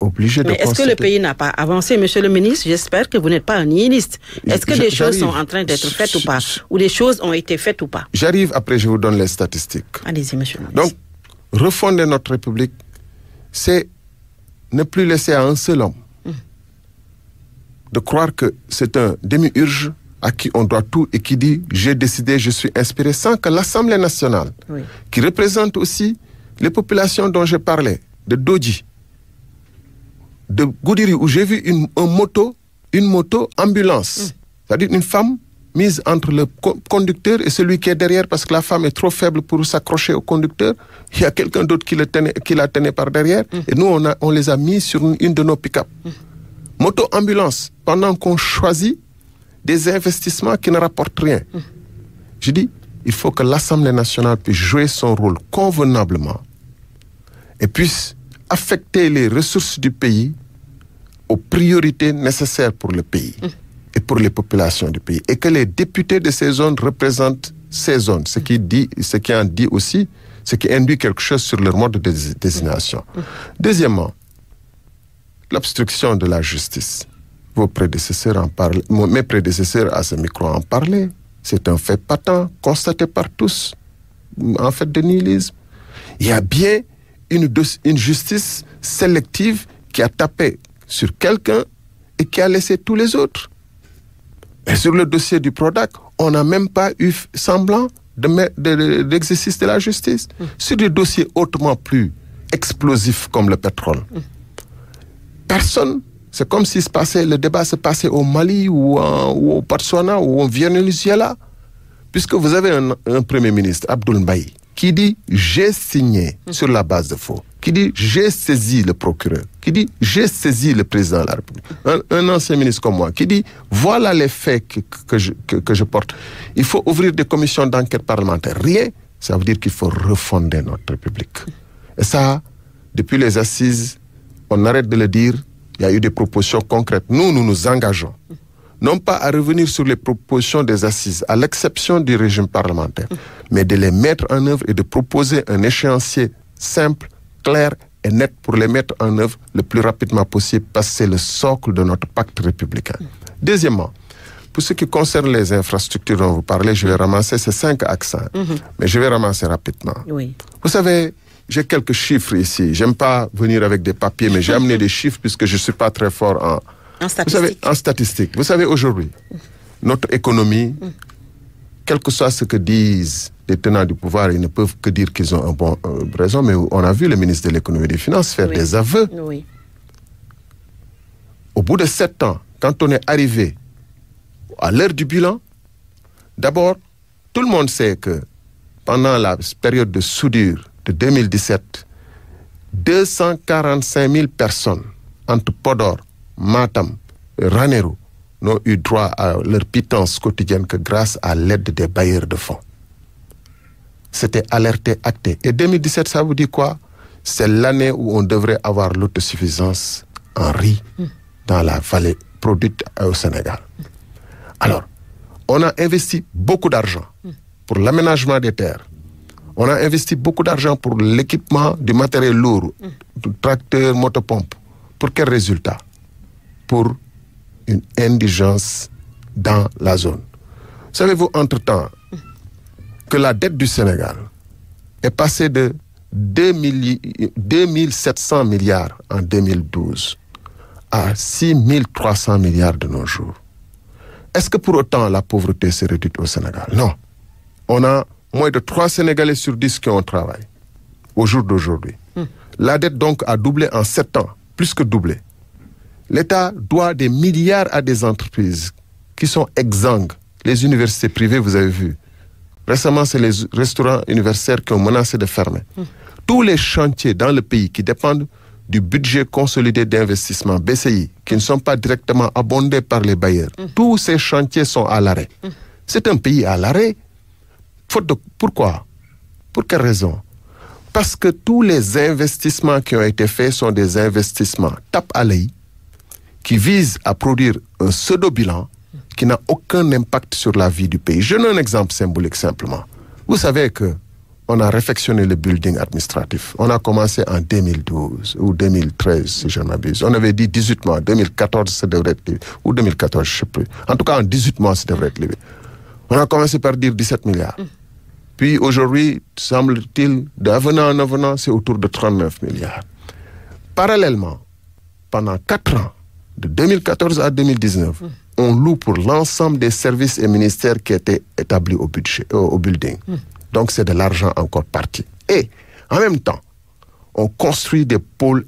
obligé de constater. Mais est-ce que le pays n'a pas avancé, monsieur le ministre? J'espère que vous n'êtes pas un nihiliste. Est-ce que des choses sont en train d'être faites ou pas? Ou des choses ont été faites ou pas? J'arrive, après je vous donne les statistiques. Allez-y, monsieur le ministre. Donc, refonder notre République, c'est ne plus laisser à un seul homme de croire que c'est un démiurge à qui on doit tout et qui dit « j'ai décidé, je suis inspiré », sans que l'Assemblée nationale, qui représente aussi les populations dont je parlais, de Dodji, de Goudiri, où j'ai vu une moto ambulance, c'est-à-dire une femme mise entre le conducteur et celui qui est derrière parce que la femme est trop faible pour s'accrocher au conducteur. Il y a quelqu'un d'autre qui la tenait par derrière et nous, on les a mis sur une de nos pick-up. Moto-ambulance, pendant qu'on choisit des investissements qui ne rapportent rien. Je dis, il faut que l'Assemblée nationale puisse jouer son rôle convenablement et puisse affecter les ressources du pays aux priorités nécessaires pour le pays et pour les populations du pays. Et que les députés de ces zones représentent ces zones, ce qui induit quelque chose sur leur mode de désignation. Deuxièmement, l'obstruction de la justice. Vos prédécesseurs en parlent, mes prédécesseurs à ce micro en parlaient. C'est un fait patent, constaté par tous, en fait de nihilisme. Il y a bien une justice sélective qui a tapé sur quelqu'un et qui a laissé tous les autres. Et sur le dossier du Prodac, on n'a même pas eu semblant d'exercice de la justice. Sur des dossiers hautement plus explosifs comme le pétrole, personne, c'est comme si le débat se passait au Mali ou au Botswana ou au Venezuela, puisque vous avez un Premier ministre, Abdoul Mbaye, qui dit « j'ai signé sur la base de faux », qui dit « j'ai saisi le procureur », qui dit « j'ai saisi le président de la République ». Un ancien ministre comme moi, qui dit « voilà les faits que je porte ». Il faut ouvrir des commissions d'enquête parlementaire. Rien, ça veut dire qu'il faut refonder notre République. Et ça, depuis les assises, on arrête de le dire, il y a eu des propositions concrètes. Nous nous engageons, non pas à revenir sur les propositions des assises, à l'exception du régime parlementaire, mais de les mettre en œuvre et de proposer un échéancier simple, clair et net pour les mettre en œuvre le plus rapidement possible, parce que c'est le socle de notre pacte républicain. Deuxièmement, pour ce qui concerne les infrastructures dont vous parlez, je vais ramasser ces 5 accents, mais je vais ramasser rapidement. Oui. Vous savez, j'ai quelques chiffres ici. J'aime pas venir avec des papiers, mais j'ai amené des chiffres puisque je suis pas très fort en statistiques. Vous savez, aujourd'hui, notre économie, quel que soit ce que disent les tenants du pouvoir, ils ne peuvent que dire qu'ils ont raison, mais on a vu le ministre de l'économie et des finances faire des aveux. Oui. Au bout de 7 ans, quand on est arrivé à l'heure du bilan, d'abord, tout le monde sait que pendant la période de soudure de 2017, 245 000 personnes entre Podor, Matam et Ranérou n'ont eu droit à leur pitance quotidienne que grâce à l'aide des bailleurs de fonds. C'était alerté, acté. Et 2017, ça vous dit quoi? C'est l'année où on devrait avoir l'autosuffisance en riz dans la vallée produite au Sénégal. Alors, on a investi beaucoup d'argent pour l'aménagement des terres. On a investi beaucoup d'argent pour l'équipement du matériel lourd, tracteurs, motopompes. Pour quel résultat? Pour une indigence dans la zone. Savez-vous, entre-temps, que la dette du Sénégal est passée de 2700 milliards en 2012 à 6300 milliards de nos jours. Est-ce que pour autant la pauvreté s'est réduite au Sénégal? Non. On a moins de 3 Sénégalais sur 10 qui ont un travail au jour d'aujourd'hui. La dette donc a doublé en 7 ans, plus que doublé. L'État doit des milliards à des entreprises qui sont exsangues. Les universités privées, vous avez vu. Récemment, c'est les restaurants universitaires qui ont menacé de fermer. Tous les chantiers dans le pays qui dépendent du budget consolidé d'investissement, BCI, qui ne sont pas directement abondés par les bailleurs, tous ces chantiers sont à l'arrêt. C'est un pays à l'arrêt. Pourquoi? Pour quelle raison? Parce que tous les investissements qui ont été faits sont des investissements tape à l'œil, qui visent à produire un pseudo-bilan qui n'a aucun impact sur la vie du pays. Je donne un exemple symbolique simplement. Vous savez que on a réfectionné le building administratif. On a commencé en 2012 ou 2013, si je ne m'abuse. On avait dit 18 mois. 2014, ça devrait être livré. Ou 2014, je ne sais plus. En tout cas, en 18 mois, ça devrait être livré. On a commencé par dire 17 milliards. Puis aujourd'hui, semble-t-il, d'avenant en avenant, c'est autour de 39 milliards. Parallèlement, pendant 4 ans, de 2014 à 2019, on loue pour l'ensemble des services et ministères qui étaient établis au building. Donc, c'est de l'argent encore parti. Et, en même temps, on construit des pôles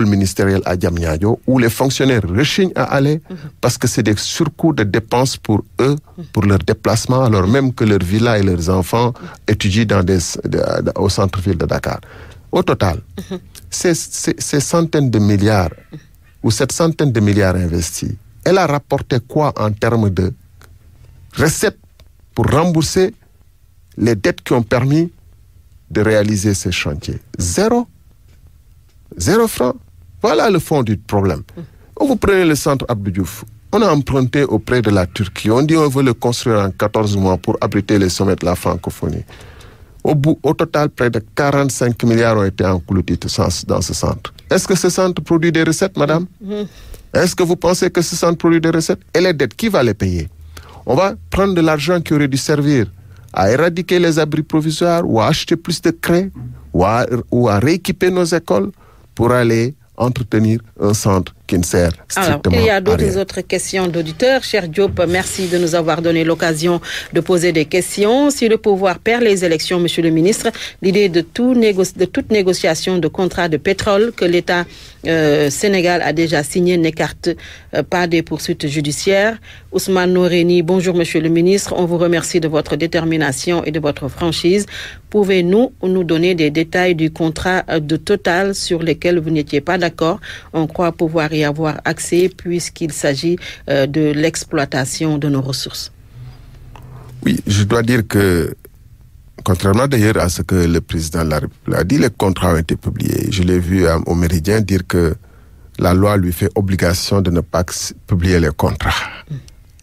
ministériels à Diamniadio où les fonctionnaires rechignent à aller parce que c'est des surcoûts de dépenses pour eux, pour leur déplacement, alors même que leurs villas et leurs enfants étudient au centre-ville de Dakar. Au total, ces centaines de milliards ou cette centaine de milliards investis, elle a rapporté quoi en termes de recettes pour rembourser les dettes qui ont permis de réaliser ces chantiers? Zéro. 0 franc. Voilà le fond du problème. Vous prenez le centre Abdou Diouf. On a emprunté auprès de la Turquie. On dit on veut le construire en 14 mois pour abriter les sommets de la francophonie. Au total, près de 45 milliards ont été engloutis dans ce centre. Est-ce que ce centre produit des recettes, madame? Est-ce que vous pensez que ce centre produit des recettes? Et les dettes, qui va les payer? On va prendre de l'argent qui aurait dû servir à éradiquer les abris provisoires ou à acheter plus de craie ou à rééquiper nos écoles pour aller entretenir un centre qui ne sert strictement à rien. Il y a d'autres autres questions d'auditeurs. Cher Diop, merci de nous avoir donné l'occasion de poser des questions. Si le pouvoir perd les élections, Monsieur le ministre, l'idée de toute négociation de contrat de pétrole que l'État Sénégal a déjà signé n'écarte pas des poursuites judiciaires. Ousmane Noreni, bonjour Monsieur le ministre. On vous remercie de votre détermination et de votre franchise. Pouvez-vous nous donner des détails du contrat de Total sur lesquels vous n'étiez pas d'accord? On croit pouvoir y avoir accès puisqu'il s'agit de l'exploitation de nos ressources. Oui, je dois dire que, contrairement d'ailleurs à ce que le président de la République a dit, les contrats ont été publiés. Je l'ai vu au Méridien dire que la loi lui fait obligation de ne pas publier les contrats.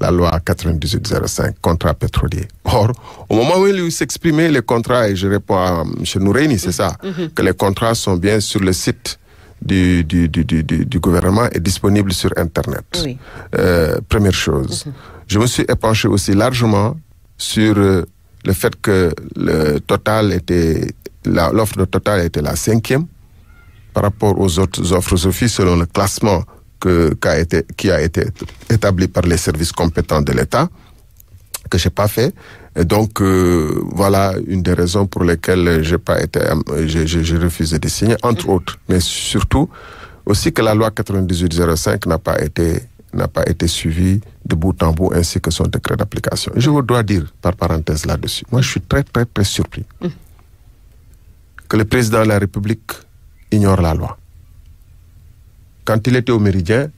La loi 9805, contrat pétrolier. Or, au moment où il s'exprimait les contrats, et je réponds à M. Noureni, c'est ça, que les contrats sont bien sur le site du gouvernement et disponibles sur Internet. Oui. Première chose. Je me suis épanché aussi largement sur le fait que l'offre de Total était la 5e par rapport aux autres offres Sophie selon le classement qui a été établi par les services compétents de l'État, que je n'ai pas fait. Et donc, voilà une des raisons pour lesquelles j'ai refusé de signer, entre autres. Mais surtout, aussi que la loi 9805 n'a pas été suivie de bout en bout, ainsi que son décret d'application. Je vous dois dire, par parenthèse là-dessus, moi je suis très, très, très surpris que le président de la République ignore la loi. Quand il était au Méridien,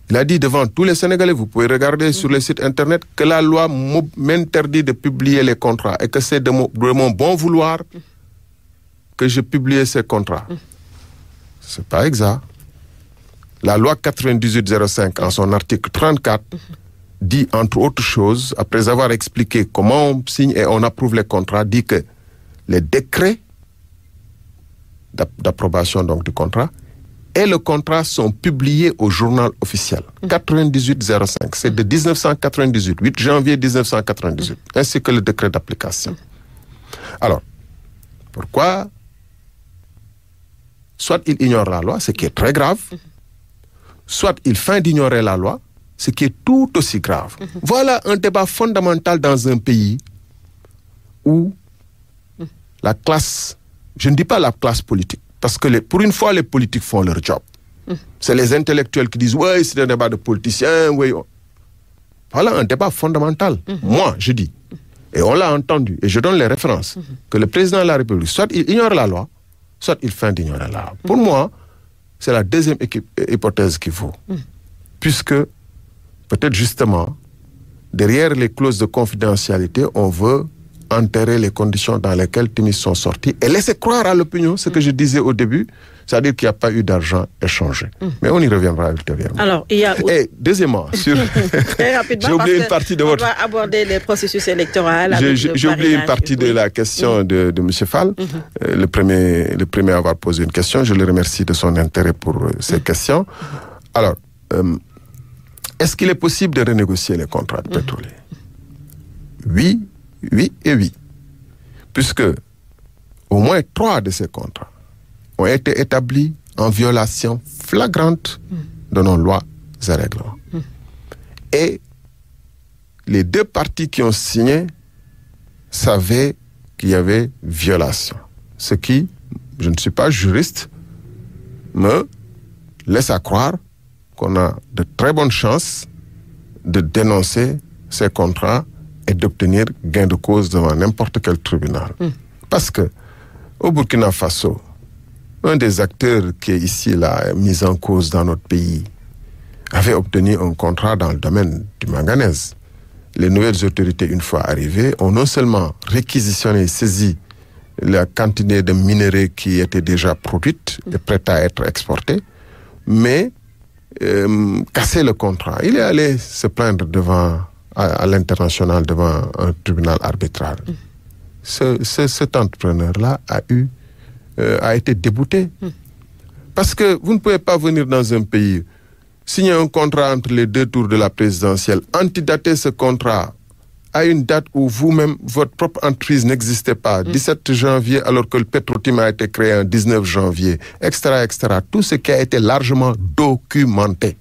il a dit devant tous les Sénégalais, vous pouvez regarder sur le site Internet, que la loi m'interdit de publier les contrats et que c'est de mon bon vouloir que je publie ces contrats. C'est pas exact. La loi 9805, en son article 34, dit, entre autres choses, après avoir expliqué comment on signe et on approuve les contrats, dit que les décrets d'approbation donc du contrat et le contrat sont publiés au journal officiel. 9805, c'est de 1998, 8 janvier 1998, ainsi que le décret d'application. Alors, pourquoi? Soit il ignore la loi, ce qui est très grave, soit il feint d'ignorer la loi, ce qui est tout aussi grave. Voilà un débat fondamental dans un pays où la classe, je ne dis pas la classe politique, parce que pour une fois, les politiques font leur job. C'est les intellectuels qui disent « ouais, c'est un débat de politiciens, ouais. » Voilà un débat fondamental. Moi, je dis, et on l'a entendu, et je donne les références, que le président de la République, soit il ignore la loi, soit il feint d'ignorer la loi. Pour moi, c'est la deuxième hypothèse qu'il faut. Puisque, peut-être justement, derrière les clauses de confidentialité, on veut enterrer les conditions dans lesquelles Timis sont sortis et laisser croire à l'opinion ce que je disais au début, c'est-à-dire qu'il n'y a pas eu d'argent échangé. Mais on y reviendra ultérieurement. Alors, il y a... Et deuxièmement, très rapidement, j'ai oublié une partie de votre... On va aborder les processus électoraux. J'ai oublié une partie de la question de M. Fall, le premier à avoir posé une question. Je le remercie de son intérêt pour ces questions. Alors, est-ce qu'il est possible de renégocier les contrats de pétroliers? Oui, oui et oui. Puisque au moins 3 de ces contrats ont été établis en violation flagrante de nos lois et règlements. Et les 2 parties qui ont signé savaient qu'il y avait violation. Ce qui, je ne suis pas juriste, me laisse à croire qu'on a de très bonnes chances de dénoncer ces contrats et d'obtenir gain de cause devant n'importe quel tribunal. Parce que au Burkina Faso, un des acteurs qui est ici là, mis en cause dans notre pays, avait obtenu un contrat dans le domaine du manganèse. Les nouvelles autorités, une fois arrivées, ont non seulement réquisitionné et saisi la quantité de minerais qui était déjà produite et prête à être exportée, mais cassé le contrat. Il est allé se plaindre à l'international devant un tribunal arbitral. Cet entrepreneur-là a été débouté. Parce que vous ne pouvez pas venir dans un pays, signer un contrat entre les 2 tours de la présidentielle, antidater ce contrat à une date où vous-même, votre propre entreprise n'existait pas, 17 janvier, alors que le Petro-Tim a été créé en 19 janvier, etc., etc. Tout ce qui a été largement documenté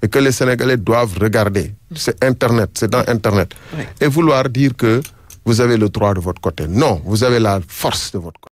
et que les Sénégalais doivent regarder. C'est Internet, c'est dans Internet. Et vouloir dire que vous avez le droit de votre côté. Non, vous avez la force de votre côté.